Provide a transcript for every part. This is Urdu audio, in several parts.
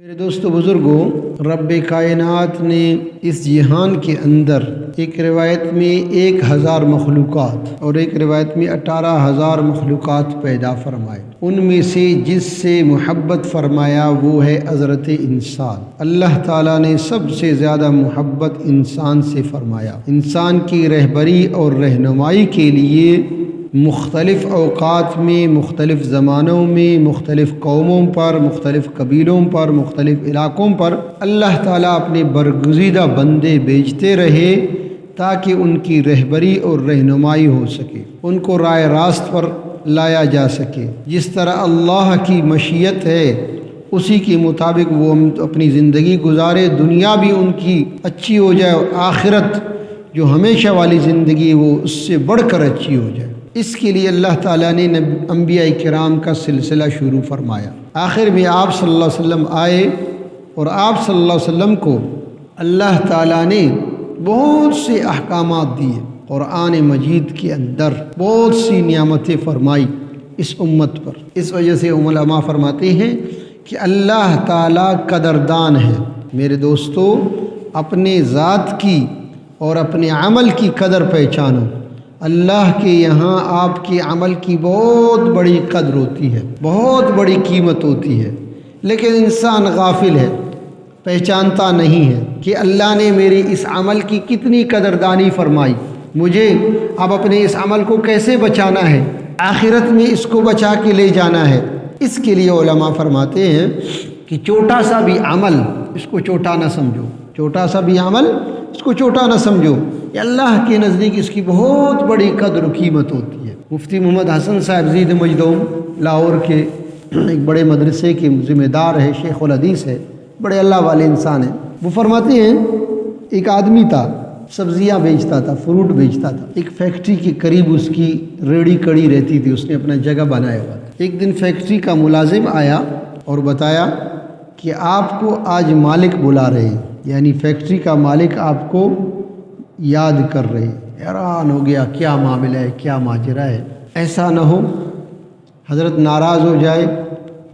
میرے دوستو بزرگوں، رب کائنات نے اس جہان کے اندر ایک روایت میں 1000 مخلوقات اور ایک روایت میں 18000 مخلوقات پیدا فرمائے۔ ان میں سے جس سے محبت فرمایا وہ ہے حضرت انسان۔ اللہ تعالیٰ نے سب سے زیادہ محبت انسان سے فرمایا۔ انسان کی رہبری اور رہنمائی کے لیے مختلف اوقات میں، مختلف زمانوں میں، مختلف قوموں پر، مختلف قبیلوں پر، مختلف علاقوں پر اللہ تعالیٰ اپنے برگزیدہ بندے بھیجتے رہے تاکہ ان کی رہبری اور رہنمائی ہو سکے، ان کو راہ راست پر لایا جا سکے۔ جس طرح اللہ کی مشیت ہے اسی کے مطابق وہ اپنی زندگی گزارے، دنیا بھی ان کی اچھی ہو جائے اور آخرت جو ہمیشہ والی زندگی وہ اس سے بڑھ کر اچھی ہو جائے۔ اس کے لیے اللہ تعالیٰ نے انبیاء کرام کا سلسلہ شروع فرمایا۔ آخر میں آپ صلی اللہ علیہ وسلم آئے اور آپ صلی اللہ علیہ وسلم کو اللہ تعالیٰ نے بہت سے احکامات دیے۔ قرآن مجید کے اندر بہت سی نعمتیں فرمائی اس امت پر۔ اس وجہ سے علماء فرماتے ہیں کہ اللہ تعالیٰ قدردان ہے۔ میرے دوستو، اپنے ذات کی اور اپنے عمل کی قدر پہچانو۔ اللہ کے یہاں آپ کے عمل کی بہت بڑی قدر ہوتی ہے، بہت بڑی قیمت ہوتی ہے، لیکن انسان غافل ہے، پہچانتا نہیں ہے کہ اللہ نے میری اس عمل کی کتنی قدردانی فرمائی۔ مجھے اب اپنے اس عمل کو کیسے بچانا ہے، آخرت میں اس کو بچا کے لے جانا ہے۔ اس کے لیے علماء فرماتے ہیں کہ چھوٹا سا بھی عمل اس کو چھوٹا نہ سمجھو، چھوٹا سا بھی عمل اس کو چھوٹا نہ سمجھو، کہ اللہ کے نزدیک اس کی بہت بڑی قدر و قیمت ہوتی ہے۔ مفتی محمد حسن صاحب زید مجدوم لاہور کے ایک بڑے مدرسے کے ذمہ دار ہے، شیخ الحدیث ہے، بڑے اللہ والے انسان ہیں۔ وہ فرماتے ہیں ایک آدمی تھا، سبزیاں بیچتا تھا، فروٹ بیچتا تھا۔ ایک فیکٹری کے قریب اس کی ریڑھی کڑی رہتی تھی، اس نے اپنا جگہ بنایا ہوا تھا۔ ایک دن فیکٹری کا ملازم آیا اور بتایا کہ آپ کو آج مالک بلا رہے ہیں، یعنی فیکٹری کا مالک آپ کو یاد کر رہے۔ حیران ہو گیا، کیا معاملہ ہے، کیا ماجرا ہے؟ ایسا نہ ہو حضرت ناراض ہو جائے،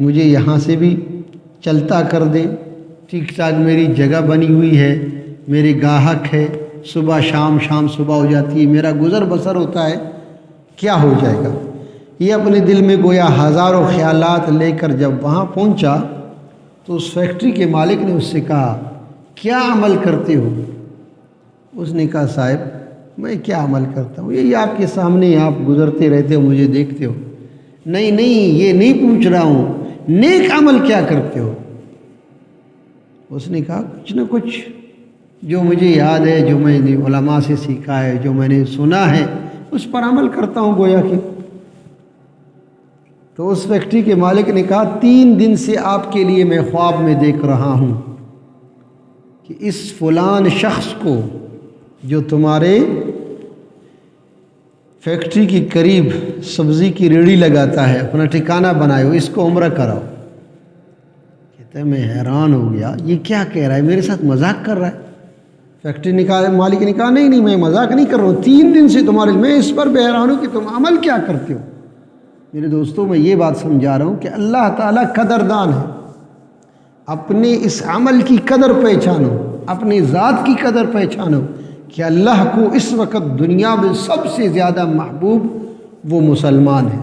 مجھے یہاں سے بھی چلتا کر دے، ٹھیک ٹھاک میری جگہ بنی ہوئی ہے، میرے گاہک ہے، صبح شام، شام صبح ہو جاتی ہے، میرا گزر بسر ہوتا ہے، کیا ہو جائے گا؟ یہ اپنے دل میں گویا ہزاروں خیالات لے کر جب وہاں پہنچا تو اس فیکٹری کے مالک نے اس سے کہا، کیا عمل کرتے ہو؟ اس نے کہا، صاحب میں کیا عمل کرتا ہوں، یہی آپ کے سامنے، آپ گزرتے رہتے ہو، مجھے دیکھتے ہو۔ نہیں، یہ نہیں پوچھ رہا ہوں، نیک عمل کیا کرتے ہو؟ اس نے کہا، کچھ نہ کچھ جو مجھے یاد ہے، جو میں نے علماء سے سیکھا ہے، جو میں نے سنا ہے، اس پر عمل کرتا ہوں گویا کہ۔ تو اس فیکٹری کے مالک نے کہا، 3 دن سے آپ کے لیے میں خواب میں دیکھ رہا ہوں کہ اس فلان شخص کو جو تمہارے فیکٹری کے قریب سبزی کی ریڑھی لگاتا ہے، اپنا ٹھکانہ بنائے ہو، اس کو عمرہ کراؤ۔ کہتے ہیں میں حیران ہو گیا، یہ کیا کہہ رہا ہے، میرے ساتھ مذاق کر رہا ہے؟ فیکٹری نے کہا، مالک نے کہا، نہیں میں مذاق نہیں کر رہا ہوں، 3 دن سے تمہارے، میں اس پر بھی حیران ہوں کہ تم عمل کیا کرتے ہو۔ میرے دوستوں، میں یہ بات سمجھا رہا ہوں کہ اللہ تعالیٰ قدردان ہے۔ اپنے اس عمل کی قدر پہچانو، اپنی ذات کی قدر پہچانو کہ اللہ کو اس وقت دنیا میں سب سے زیادہ محبوب وہ مسلمان ہے،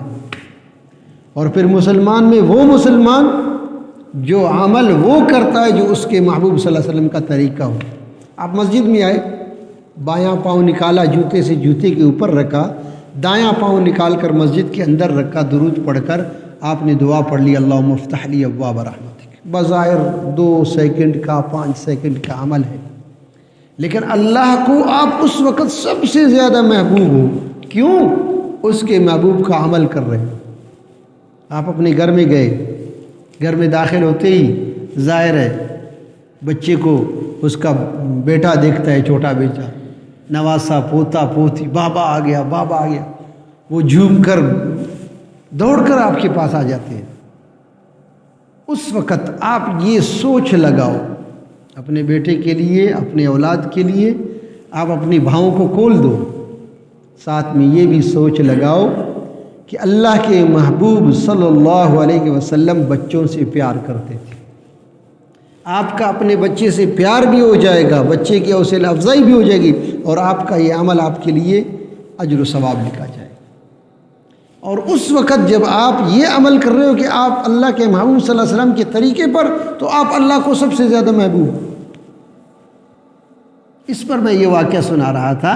اور پھر مسلمان میں وہ مسلمان جو عمل وہ کرتا ہے جو اس کے محبوب صلی اللہ علیہ وسلم کا طریقہ ہو۔ آپ مسجد میں آئے، بایاں پاؤں نکالا جوتے سے، جوتے کے اوپر رکھا، دایاں پاؤں نکال کر مسجد کے اندر رکھا، درود پڑھ کر آپ نے دعا پڑھ لی، اللہم افتح لی ابواب رحمتک۔ بظاہر 2 سیکنڈ کا، 5 سیکنڈ کا عمل ہے، لیکن اللہ کو آپ اس وقت سب سے زیادہ محبوب ہو۔ کیوں؟ اس کے محبوب کا عمل کر رہے ہیں۔ آپ اپنے گھر میں گئے، گھر میں داخل ہوتے ہی ظاہر ہے بچے کو اس کا بیٹا دیکھتا ہے، چھوٹا بیٹا، نواسا، پوتا پوتی، بابا آ گیا، بابا آ گیا، وہ جھوم کر دوڑ کر آپ کے پاس آ جاتے ہیں۔ اس وقت آپ یہ سوچ لگاؤ اپنے بیٹے کے لیے، اپنے اولاد کے لیے، آپ اپنی بھاؤں کو کھول دو، ساتھ میں یہ بھی سوچ لگاؤ کہ اللہ کے محبوب صلی اللہ علیہ وسلم بچوں سے پیار کرتے تھے۔ آپ کا اپنے بچے سے پیار بھی ہو جائے گا، بچے کی حوصلہ افزائی بھی ہو جائے گی، اور آپ کا یہ عمل آپ کے لیے اجر و ثواب لکھا جائے گا۔ اور اس وقت جب آپ یہ عمل کر رہے ہو کہ آپ اللہ کے محبوب صلی اللہ علیہ وسلم کے طریقے پر، تو آپ اللہ کو سب سے زیادہ محبوب۔ اس پر میں یہ واقعہ سنا رہا تھا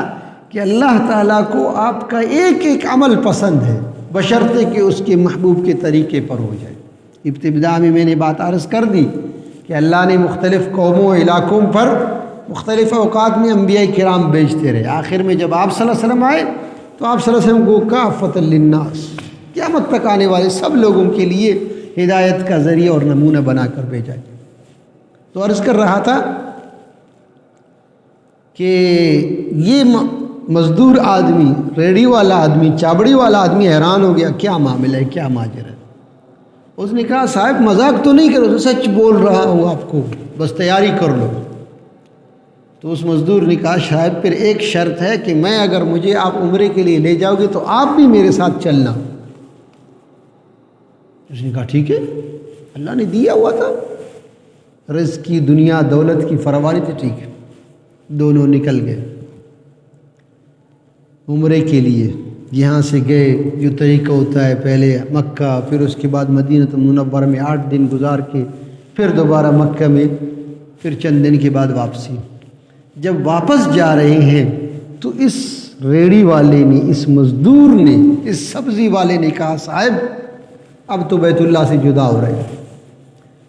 کہ اللہ تعالیٰ کو آپ کا ایک ایک عمل پسند ہے، بشرطے کہ اس کے محبوب کے طریقے پر ہو جائے۔ ابتدا میں نے بات عرض کر دی کہ اللہ نے مختلف قوموں علاقوں پر مختلف اوقات میں انبیاء کرام بھیجتے رہے۔ آخر میں جب آپ صلی اللہ علیہ وسلم آئے تو آپ صلی اللہ علیہ وسلم کو کافۃ للناس، قیامت تک آنے والے سب لوگوں کے لیے ہدایت کا ذریعہ اور نمونہ بنا کر بھیجا گیا۔ تو عرض کر رہا تھا کہ یہ مزدور آدمی، ریڑھی والا آدمی، چابڑی والا آدمی حیران ہو گیا، کیا معاملہ ہے، کیا ماجرا ہے۔ اس نے کہا صاحب مذاق تو نہیں کرو، سچ بول رہا ہوں آپ کو، بس تیاری کر لو۔ تو اس مزدور نے کہا شاید پھر ایک شرط ہے کہ میں اگر مجھے آپ عمرے کے لیے لے جاؤ گے تو آپ بھی میرے ساتھ چلنا۔ اس نے کہا ٹھیک ہے، اللہ نے دیا ہوا تھا، رزق کی، دنیا دولت کی فراوانی تھی، ٹھیک ہے۔ دونوں نکل گئے عمرے کے لیے۔ یہاں سے گئے، جو طریقہ ہوتا ہے، پہلے مکہ، پھر اس کے بعد مدینہ منورہ میں 8 دن گزار کے پھر دوبارہ مکہ میں، پھر چند دن کے بعد واپسی۔ جب واپس جا رہے ہیں تو اس ریڑھی والے نے، اس مزدور نے، اس سبزی والے نے کہا صاحب اب تو بیت اللہ سے جدا ہو رہے ہیں،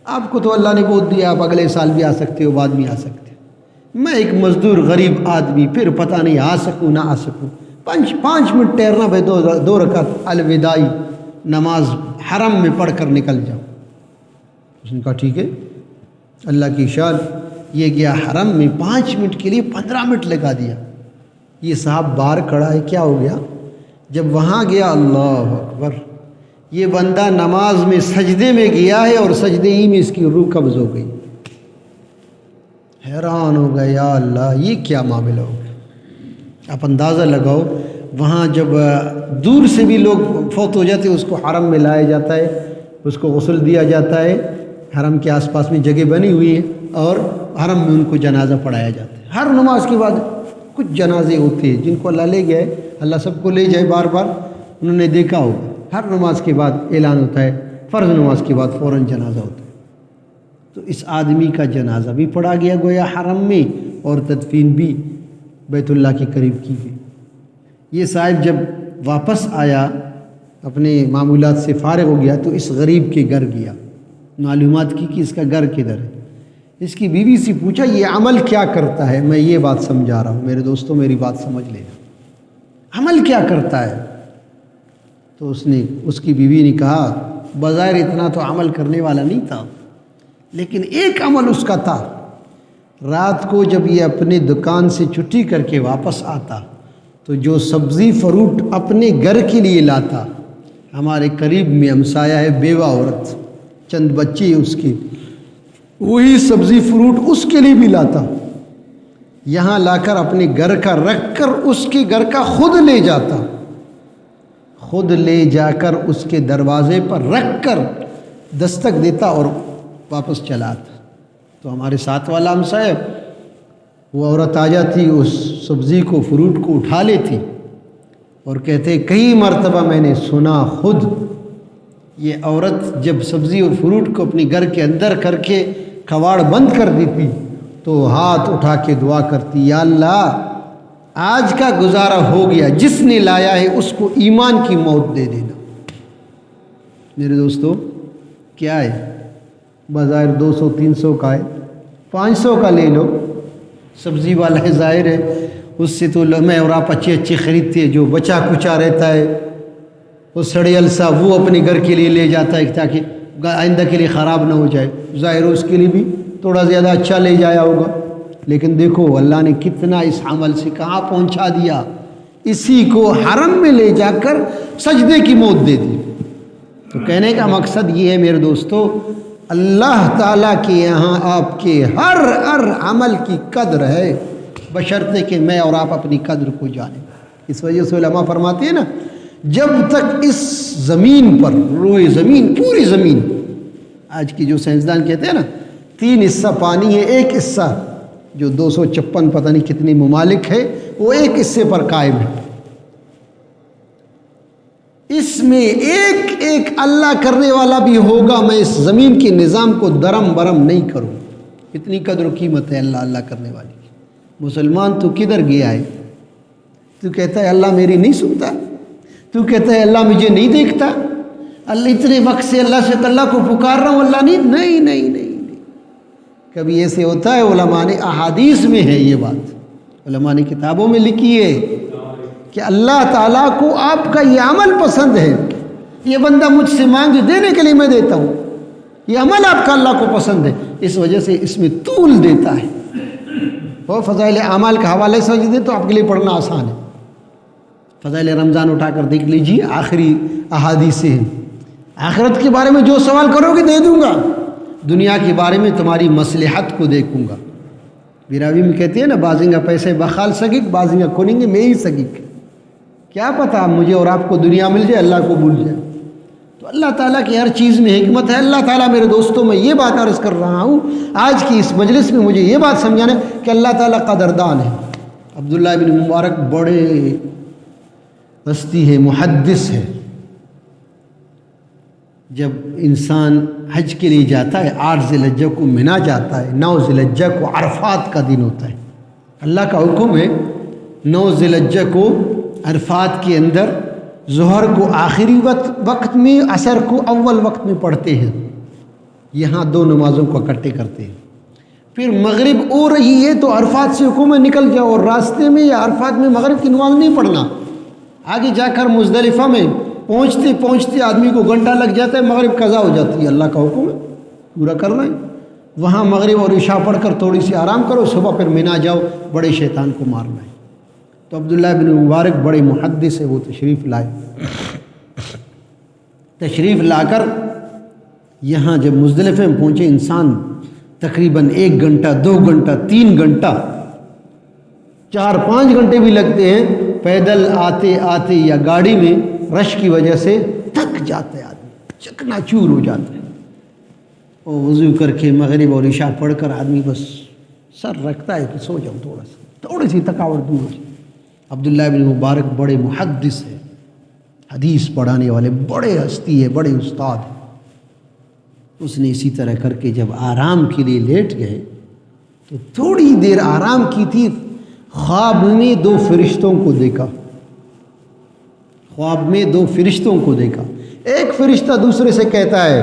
آپ کو تو اللہ نے بہت دیا، آپ اگلے سال بھی آ سکتے ہو، بعد میں آ سکتے ہو، میں ایک مزدور غریب آدمی، پھر پتہ نہیں آ سکوں نہ آ سکوں، 5 منٹ ٹھہرنا بھائی، 2 رکعت الوداعی نماز حرم میں پڑھ کر نکل جاؤ۔ اس نے کہا ٹھیک ہے۔ اللہ کی شان، یہ گیا حرم میں، 5 منٹ کے لیے 15 منٹ لگا دیا۔ یہ صاحب باہر کھڑا ہے، کیا ہو گیا؟ جب وہاں گیا، اللہ اکبر، یہ بندہ نماز میں سجدے میں گیا ہے اور سجدے ہی میں اس کی روح قبض ہو گئی۔ حیران ہو گیا، یا اللہ یہ کیا معاملہ ہو گیا۔ آپ اندازہ لگاؤ، وہاں جب دور سے بھی لوگ فوت ہو جاتے اس کو حرم میں لایا جاتا ہے، اس کو غسل دیا جاتا ہے، حرم کے آس پاس میں جگہ بنی ہوئی ہے اور حرم میں ان کو جنازہ پڑھایا جاتا ہے۔ ہر نماز کے بعد کچھ جنازے ہوتے ہیں جن کو اللہ لے گیا ہے، اللہ سب کو لے جائے، بار بار انہوں نے دیکھا ہوگا، ہر نماز کے بعد اعلان ہوتا ہے، فرض نماز کے بعد فوراً جنازہ ہوتا ہے۔ تو اس آدمی کا جنازہ بھی پڑھا گیا گویا حرم میں، اور تدفین بھی بیت اللہ کے قریب کی گئی۔ یہ صاحب جب واپس آیا، اپنے معمولات سے فارغ ہو گیا، تو اس غریب کے گھر گیا، معلومات کی کہ اس کا گھر کدھر ہے۔ اس کی بیوی سے پوچھا یہ عمل کیا کرتا ہے؟ میں یہ بات سمجھا رہا ہوں، میرے دوستوں میری بات سمجھ لینا، عمل کیا کرتا ہے؟ تو اس کی بیوی نے کہا بظاہر اتنا تو عمل کرنے والا نہیں تھا، لیکن ایک عمل اس کا تھا، رات کو جب یہ اپنے دکان سے چھٹی کر کے واپس آتا تو جو سبزی فروٹ اپنے گھر کے لیے لاتا، ہمارے قریب میں ہمسایہ ہے بیوہ عورت، چند بچے اس کے، وہی سبزی فروٹ اس کے لیے بھی لاتا، یہاں لا کر اپنے گھر کا رکھ کر اس کے گھر کا خود لے جاتا، خود لے جا کر اس کے دروازے پر رکھ کر دستک دیتا اور واپس چلا آتا۔ تو ہمارے ساتھ والا ہمسایہ، وہ عورت آ جاتی، اس سبزی کو، فروٹ کو اٹھا لیتی اور کہتے کئی مرتبہ میں نے سنا خود، یہ عورت جب سبزی اور فروٹ کو اپنے گھر کے اندر کر کے کواڑ بند کر دیتی تو ہاتھ اٹھا کے دعا کرتی، یا اللہ آج کا گزارا ہو گیا، جس نے لایا ہے اس کو ایمان کی موت دے دینا۔ میرے دوستو کیا ہے؟ بظاہر 200 300 کا ہے، 500 کا لے لو، سبزی والا ہے، ظاہر ہے اس سے تو میں اور آپ اچھے خریدتے ہیں، جو بچا کچا رہتا ہے وہ سڑیل سا وہ اپنے گھر کے لیے لے جاتا ہے تاکہ آئندہ کے لیے خراب نہ ہو جائے، ظاہر اس کے لیے بھی تھوڑا زیادہ اچھا لے جایا ہوگا، لیکن دیکھو اللہ نے کتنا اس عمل سے کہاں پہنچا دیا، اسی کو حرم میں لے جا کر سجدے کی موت دے دی۔ تو کہنے کا مقصد یہ ہے میرے دوستو، اللہ تعالیٰ کے یہاں آپ کے ہر عمل کی قدر ہے، بشرطے کہ میں اور آپ اپنی قدر کو جانیں۔ اس وجہ سے علماء فرماتے ہیں نا، جب تک اس زمین پر، روئے زمین، پوری زمین، آج کی جو سائنسدان کہتے ہیں نا 3 حصہ پانی ہے، 1 حصہ جو 256 پتہ نہیں کتنی ممالک ہے وہ 1 حصے پر قائم ہے۔ اس میں ایک ایک اللہ کرنے والا بھی ہوگا، میں اس زمین کے نظام کو درم برم نہیں کروں۔ اتنی قدر و قیمت ہے اللہ اللہ کرنے والی کی۔ مسلمان تو کدھر گیا ہے؟ تو کہتا ہے اللہ میری نہیں سنتا، تو کہتا ہے اللہ مجھے نہیں دیکھتا، اللہ اتنے وقت سے اللہ کو پکار رہا ہوں، اللہ نہیں۔ کبھی ایسے ہوتا ہے؟ علماء نے احادیث میں ہے یہ بات، علماء نے کتابوں میں لکھی ہے کہ اللہ تعالیٰ کو آپ کا یہ عمل پسند ہے، یہ بندہ مجھ سے مانگ دینے کے لیے میں دیتا ہوں، یہ عمل آپ کا اللہ کو پسند ہے، اس وجہ سے اس میں طول دیتا ہے۔ اور فضائل اعمال کا حوالے سمجھ دیں تو آپ کے لیے پڑھنا آسان ہے۔ فضائل رمضان اٹھا کر دیکھ لیجیے، آخری احادیث ہیں۔ آخرت کے بارے میں جو سوال کرو گے دے دوں گا، دنیا کے بارے میں تمہاری مصلحت کو دیکھوں گا۔ بیراوی میں کہتے ہیں نا، بازنگا پیسے بخال سگک، بازنگا کھولیں گے میں ہی سگک۔ کیا پتہ مجھے اور آپ کو دنیا مل جائے، اللہ کو بھول جائے۔ تو اللہ تعالیٰ کی ہر چیز میں حکمت ہے۔ اللہ تعالیٰ میرے دوستوں میں یہ بات عرض کر رہا ہوں آج کی اس مجلس میں، مجھے یہ بات سمجھانا ہے کہ اللہ تعالیٰ قدردان ہے۔ عبداللہ بن مبارک بڑے ہستی ہے، محدث ہے۔ جب انسان حج کے لیے جاتا ہے، 8 ذی الحجہ کو منا جاتا ہے، 9 ذی الحجہ کو عرفات کا دن ہوتا ہے۔ اللہ کا حکم ہے 9 ذی الحجہ کو عرفات کے اندر ظہر کو آخری وقت میں، عصر کو اول وقت میں پڑھتے ہیں۔ یہاں 2 نمازوں کو اکٹھے کرتے ہیں۔ پھر مغرب ہو رہی ہے تو عرفات سے حکم ہے نکل جاؤ، اور راستے میں یا عرفات میں مغرب کی نماز نہیں پڑھنا۔ آگے جا کر مزدلفہ میں پہنچتے آدمی کو گھنٹہ لگ جاتا ہے، مغرب قضا ہو جاتی ہے۔ اللہ کا حکم ہے پورا کرنا ہے۔ وہاں مغرب اور عشاء پڑھ کر تھوڑی سی آرام کرو، صبح پھر مینا جاؤ، بڑے شیطان کو مارنا ہے۔ تو عبداللہ بن مبارک بڑے محدث ہے، وہ تشریف لائے۔ تشریف لا کر یہاں جب مزدلفہ میں پہنچے، انسان تقریباً 1 گھنٹہ 2 گھنٹہ 3 گھنٹہ 4-5 گھنٹے بھی لگتے ہیں، پیدل آتے یا گاڑی میں رش کی وجہ سے تھک جاتا ہے آدمی، چکنا چور ہو جاتا ہے۔ اور وضو کر کے مغرب اور عشاء پڑھ کر آدمی بس سر رکھتا ہے کہ سو جاؤں، تھوڑی سی تھکاوٹ دور ہو جائے۔ عبداللہ بن مبارک بڑے محدث ہے، حدیث پڑھانے والے، بڑے ہستی ہے، بڑے استاد ہیں۔ اس نے اسی طرح کر کے جب آرام کے لیے لیٹ گئے تو تھوڑی دیر آرام کی تھی، خواب میں 2 فرشتوں کو دیکھا۔ خواب میں 2 فرشتوں کو دیکھا۔ ایک فرشتہ دوسرے سے کہتا ہے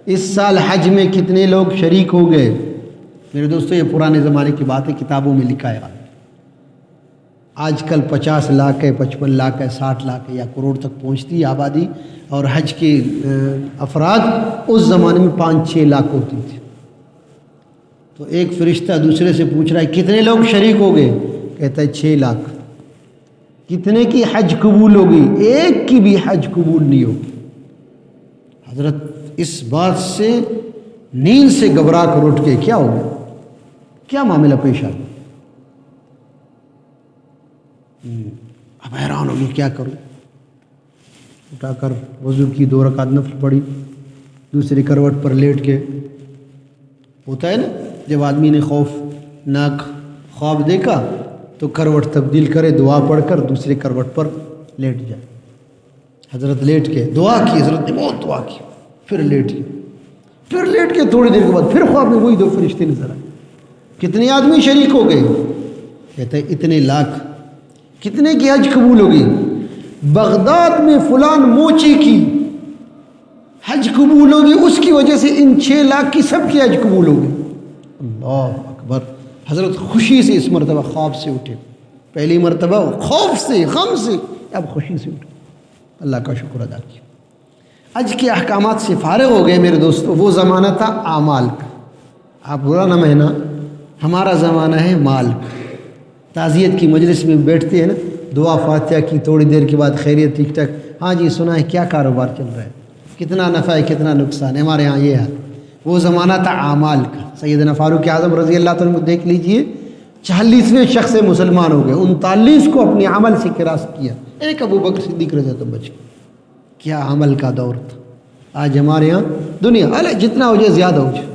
اس سال حج میں کتنے لوگ شریک ہو گئے؟ میرے دوستو یہ پرانے زمانے کی بات ہے، کتابوں میں لکھا ہے۔ آج کل 50 لاکھ ہے، 55 لاکھ ہے، 60 لاکھ ہے یا کروڑ تک پہنچتی ہے آبادی، اور حج کے افراد اس زمانے میں 5-6 لاکھ ہوتی تھی۔ تو ایک فرشتہ دوسرے سے پوچھ رہا ہے کتنے لوگ شریک ہو گئے؟ کہتا ہے 6 لاکھ۔ کتنے کی حج قبول ہوگی؟ ایک کی بھی حج قبول نہیں ہوگی۔ حضرت اس بات سے نیند سے گھبرا کر اٹھ کے، کیا ہو گیا، کیا معاملہ پیش آ گیا؟ اب حیران ہو گئی کیا کروں؟ اٹھا کر وضو کی 2 رکعت نفل پڑھی، دوسری کروٹ پر لیٹ کے، ہوتا ہے نا جب آدمی نے خوفناک خواب دیکھا تو کروٹ تبدیل کرے، دعا پڑھ کر دوسری کروٹ پر لیٹ جائے۔ حضرت لیٹ کے دعا کی، حضرت نے بہت دعا کی، پھر لیٹ گئے، پھر لیٹ کے تھوڑی دیر کے بعد پھر خواب میں وہی 2 فرشتے نظر آئے۔ کتنے آدمی شریک ہو گئے؟ کہتے ہیں اتنے لاکھ۔ کتنے کی حج قبول ہوگی؟ بغداد میں فلان موچی کی حج قبول ہوگی، اس کی وجہ سے ان 6 لاکھ کی سب کی حج قبول ہوگی۔ اللہ اکبر۔ حضرت خوشی سے اس مرتبہ خواب سے اٹھے، پہلی مرتبہ خوف سے غم سے، اب خوشی سے اٹھے، اللہ کا شکر ادا کیا۔ حج کے احکامات سے فارغ ہو گئے میرے دوستو۔ وہ زمانہ تھا اعمال کا، آپ برا نہ ماننا، ہمارا زمانہ ہے مال کا۔ تعزیت کی مجلس میں بیٹھتے ہیں نا، دعا فاتحہ کی، تھوڑی دیر کے بعد خیریت ٹھیک ٹھاک، ہاں جی سنا ہے کیا کاروبار چل رہا ہے، کتنا نفع ہے کتنا نقصان ہے، ہمارے ہاں یہ ہے۔ وہ زمانہ تھا اعمال کا۔ سیدنا فاروق اعظم رضی اللہ تعالیٰ عنہ دیکھ لیجئے، 40ویں شخص مسلمان ہو گئے، 39 کو اپنے عمل سے کراس کیا، ایک ابو بکر صدیق رضی اللہ عنہ بچ گئے۔ کیا عمل کا دور تھا۔ آج ہمارے ہاں دنیا ارے جتنا ہو جائے زیادہ ہو جائے،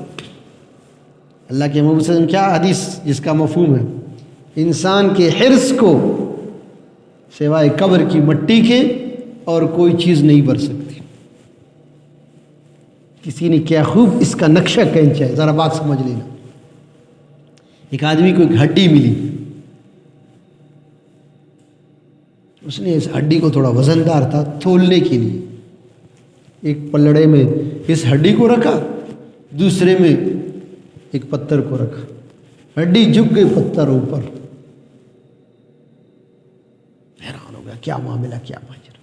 اللہ کے محبوب صلی اللہ علیہ وسلم کیا حدیث جس کا مفہوم ہے، انسان کے حرص کو سوائے قبر کی مٹی کے اور کوئی چیز نہیں بھر سکتی۔ کسی نے کیا خوب اس کا نقشہ کھینچا ہے، ذرا بات سمجھ لینا۔ ایک آدمی کو ایک ہڈی ملی، اس نے اس ہڈی کو تھوڑا وزندار تھا تولنے کے لیے، ایک پلڑے میں اس ہڈی کو رکھا، دوسرے میں ایک پتھر کو رکھا، ہڈی جھک گئی، پتھر اوپر۔ حیران ہو گیا، کیا معاملہ، کیا ماجرا۔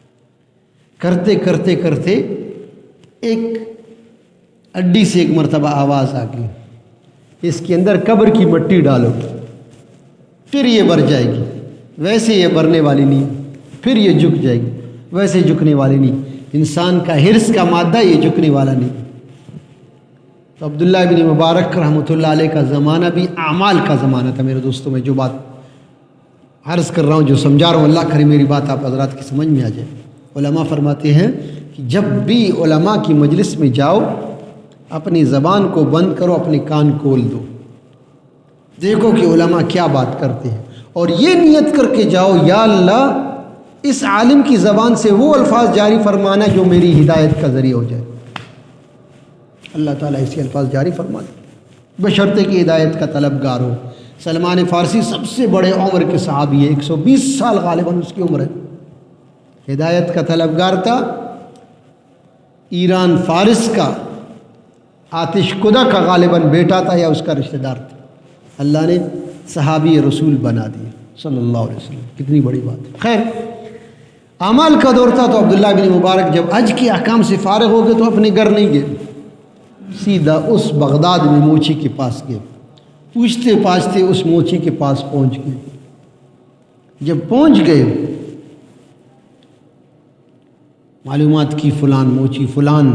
کرتے کرتے کرتے ایک ہڈی سے ایک مرتبہ آواز آ گئی، اس کے اندر قبر کی مٹی ڈالو، پھر یہ بھر جائے گی، ویسے یہ بھرنے والی نہیں، پھر یہ جھک جائے گی، ویسے جھکنے والی نہیں۔ انسان کا حرص کا مادہ یہ جھکنے والا نہیں۔ تو عبداللہ بن مبارک رحمۃ اللہ علیہ کا زمانہ بھی اعمال کا زمانہ تھا۔ میرے دوستوں، میں جو بات عرض کر رہا ہوں، جو سمجھا رہا ہوں، اللہ کرے میری بات آپ حضرات کی سمجھ میں آ جائے۔ علماء فرماتے ہیں کہ جب بھی علماء کی مجلس میں جاؤ، اپنی زبان کو بند کرو، اپنے کان کھول دو، دیکھو کہ علماء کیا بات کرتے ہیں، اور یہ نیت کر کے جاؤ، یا اللہ اس عالم کی زبان سے وہ الفاظ جاری فرمانا جو میری ہدایت کا ذریعہ ہو جائے۔ اللہ تعالیٰ ایسے الفاظ جاری فرما دے، بشرطے کی ہدایت کا طلبگار ہو۔ سلمان فارسی سب سے بڑے عمر کے صحابی ہے، 120 سال غالباً اس کی عمر ہے، ہدایت کا طلبگار تھا۔ ایران فارس کا آتش کدہ کا غالباً بیٹا تھا یا اس کا رشتہ دار تھا، اللہ نے صحابی رسول بنا دیا صلی اللہ علیہ وسلم۔ کتنی بڑی بات ہے۔ خیر، اعمال کا دور تھا، تو عبداللہ بن مبارک جب حج کے احکام سے فارغ ہو گئے تو اپنے گھر نہیں گئے، سیدھا اس بغداد میں موچی کے پاس گئے، پوچھتے پاچھتے اس موچی کے پاس پہنچ گئے۔ جب پہنچ گئے، معلومات کی فلان موچی فلان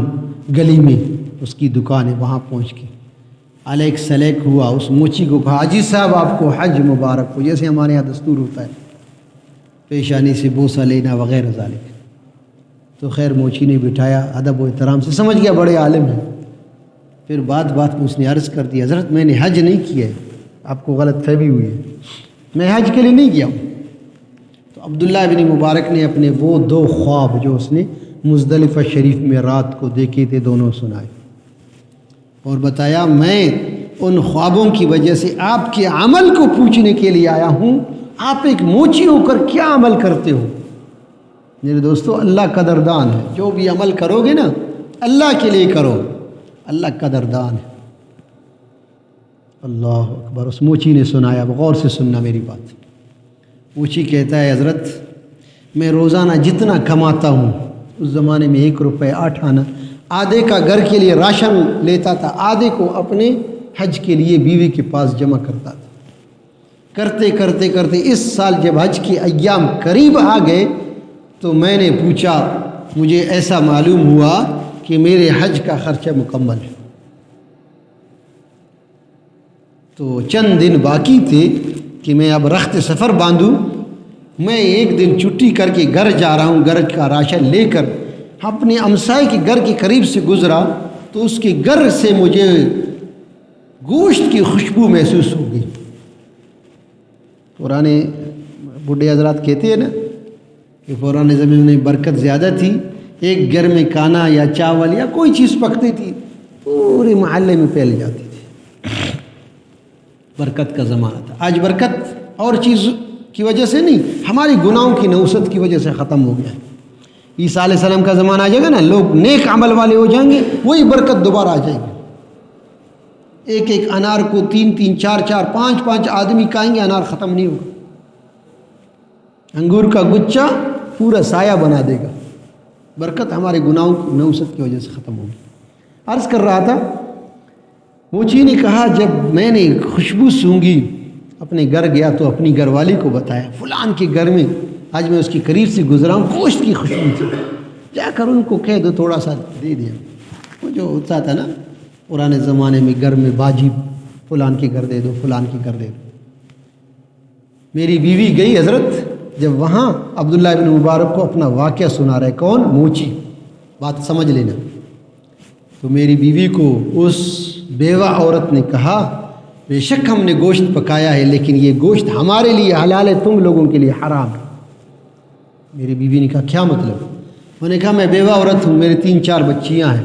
گلی میں اس کی دکان ہے، وہاں پہنچ کے علیک سلیک ہوا، اس موچی کو کہا، حاجی صاحب آپ کو حج مبارک ہو، جیسے ہمارے یہاں دستور ہوتا ہے، پیشانی سے بوسہ لینا وغیرہ ذالک۔ تو خیر موچی نے بٹھایا، ادب و احترام سے، سمجھ گیا بڑے عالم ہیں۔ پھر بات میں اس نے عرض کر دی، حضرت میں نے حج نہیں کیا ہے، آپ کو غلط فہمی ہوئی ہے، میں حج کے لیے نہیں گیا ہوں۔ تو عبداللہ بن مبارک نے اپنے وہ 2 خواب جو اس نے مزدلفہ شریف میں رات کو دیکھے تھے دونوں سنائے، اور بتایا میں ان خوابوں کی وجہ سے آپ کے عمل کو پوچھنے کے لیے آیا ہوں، آپ ایک موچی ہو کر کیا عمل کرتے ہو؟ میرے دوستو، اللہ قدردان ہے، جو بھی عمل کرو گے نا اللہ کے لیے کرو، اللہ قدردان ہے۔ اللہ اکبر۔ اس موچی نے سنایا، غور سے سننا میری بات۔ موچی کہتا ہے، حضرت میں روزانہ جتنا کماتا ہوں، اس زمانے میں 1 روپے 8 آنا، آدھے کا گھر کے لیے راشن لیتا تھا، آدھے کو اپنے حج کے لیے بیوی کے پاس جمع کرتا تھا۔ کرتے کرتے کرتے اس سال جب حج کے ایام قریب آ گئے تو میں نے پوچھا، مجھے ایسا معلوم ہوا کہ میرے حج کا خرچہ مکمل ہے۔ تو چند دن باقی تھے کہ میں اب رخت سفر باندھوں، میں ایک دن چھٹی کر کے گھر جا رہا ہوں، گھر کا راشن لے کر اپنے ہمسائے کے گھر کے قریب سے گزرا تو اس کے گھر سے مجھے گوشت کی خوشبو محسوس ہو گئی۔ پرانے بوڑھے حضرات کہتے ہیں نا کہ پرانے زمانے میں برکت زیادہ تھی، ایک گھر میں کھانا یا چاول یا کوئی چیز پکتی تھی پورے محلے میں پھیل جاتی تھی، برکت کا زمانہ تھا۔ آج برکت اور چیز کی وجہ سے نہیں، ہماری گناہوں کی نوسط کی وجہ سے ختم ہو گیا ہے۔ عیسیٰ علیہ السلام کا زمانہ آ جائے گا نا، لوگ نیک عمل والے ہو جائیں گے، وہی برکت دوبارہ آ جائے گی۔ ایک ایک انار کو 3 4 5 آدمی کھائیں گے، انار ختم نہیں ہوگا۔ انگور کا گچھا پورا سایہ بنا دے گا۔ برکت ہمارے گناہوں کی نوسط کی وجہ سے ختم ہوگی۔ عرض کر رہا تھا، موچی نے کہا جب میں نے خوشبو سونگھی، اپنے گھر گیا تو اپنی گھر والی کو بتایا، فلان کے گھر میں آج میں اس کے قریب سے گزرا ہوں، گوشت کی خوشبو تھی، جا کر ان کو کہہ دو تھوڑا سا دے دیا۔ وہ جو ہوتا تھا نا پرانے زمانے میں، گھر میں باجی، فلان کے گھر دے دو، فلان کے گھر دے دو۔ میری بیوی گئی حضرت، جب وہاں عبداللہ بن مبارک کو اپنا واقعہ سنا رہے، کون؟ موچی، بات سمجھ لینا۔ تو میری بیوی کو اس بیوہ عورت نے کہا، بے شک ہم نے گوشت پکایا ہے لیکن یہ گوشت ہمارے لیے حلال ہے، تم لوگوں کے لیے حرام ہے۔ میری بیوی نے کہا کیا مطلب؟ میں نے کہا میں بیوہ عورت ہوں، میرے 3-4 بچیاں ہیں،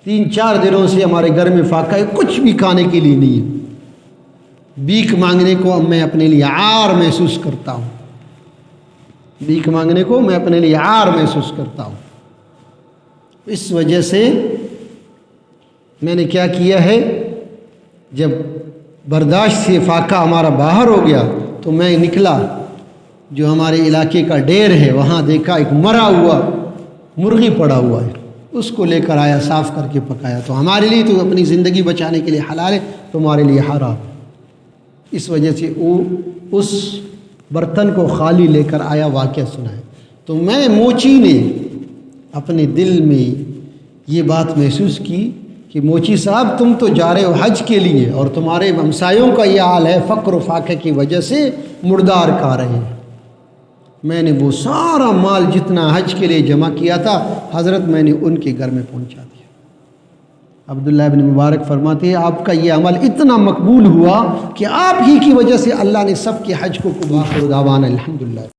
3-4 دنوں سے ہمارے گھر میں فاقہ ہے، کچھ بھی کھانے کے لیے نہیں ہے۔ بھیک مانگنے کو میں اپنے لیے عار محسوس کرتا ہوں، بھیک مانگنے کو میں اپنے لیے عار محسوس کرتا ہوں۔ اس وجہ سے میں نے کیا کیا ہے، جب برداشت سے فاقہ ہمارا باہر ہو گیا تو میں نکلا، جو ہمارے علاقے کا ڈیر ہے وہاں دیکھا ایک مرا ہوا مرغی پڑا ہوا ہے، اس کو لے کر آیا، صاف کر کے پکایا۔ تو ہمارے لیے تو اپنی زندگی بچانے کے لیے حلال ہے، تمہارے لیے حرام ہے۔ اس وجہ سے وہ اس برتن کو خالی لے کر آیا، واقعہ سنایا۔ تو میں موچی نے اپنے دل میں یہ بات محسوس کی کہ موچی صاحب تم تو جا رہے ہو حج کے لیے اور تمہارے ہمسایوں کا یہ حال ہے، فقر و فاقے کی وجہ سے مردار کھا رہے ہیں۔ میں نے وہ سارا مال جتنا حج کے لیے جمع کیا تھا حضرت میں نے ان کے گھر میں پہنچا دیا۔ عبداللہ ابن مبارک فرماتے ہیں آپ کا یہ عمل اتنا مقبول ہوا کہ آپ ہی کی وجہ سے اللہ نے سب کے حج کو قبول کر دعوانا الحمدللہ۔